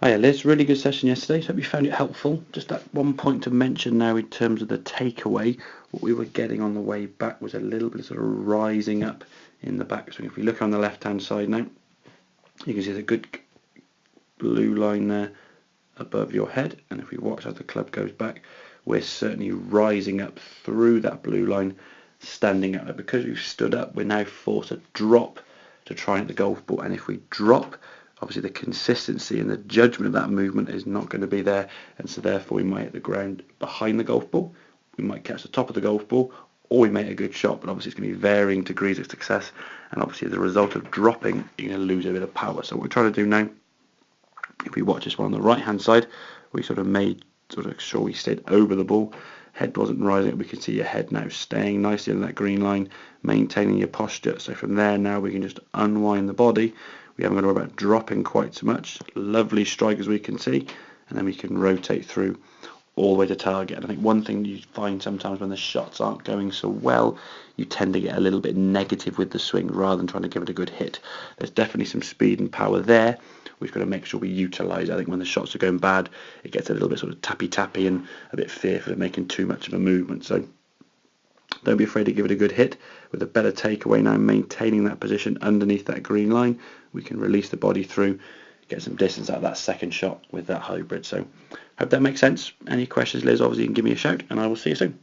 Hiya Liz, really good session yesterday, so hope you found it helpful. Just that one point to mention now in terms of the takeaway, what we were getting on the way back was a little bit of sort of rising up in the backswing. If we look on the left hand side now, you can see the good blue line there above your head, and if we watch as the club goes back, we're certainly rising up through that blue line, standing up. Because we've stood up, we're now forced to drop to try and hit the golf ball, and if we drop, obviously the consistency and the judgment of that movement is not going to be there, and so therefore we might hit the ground behind the golf ball, we might catch the top of the golf ball, or we make a good shot, but obviously it's going to be varying degrees of success, and obviously as a result of dropping, you're going to lose a bit of power. So what we're trying to do now, if we watch this one on the right hand side, we sort of made sure we stayed over the ball, head wasn't rising, we can see your head now staying nicely on that green line, maintaining your posture. So from there now we can just unwind the body. We haven't got to worry about dropping quite so much. Lovely strike as we can see, and then we can rotate through all the way to target. And I think one thing you find sometimes when the shots aren't going so well, you tend to get a little bit negative with the swing rather than trying to give it a good hit. There's definitely some speed and power there. We've got to make sure we utilise it. I think when the shots are going bad, it gets a little bit sort of tappy and a bit fearful of making too much of a movement. So don't be afraid to give it a good hit. With a better takeaway now, maintaining that position underneath that green line, we can release the body through, get some distance out of that second shot with that hybrid. So hope that makes sense. Any questions, Liz, obviously you can give me a shout, and I will see you soon.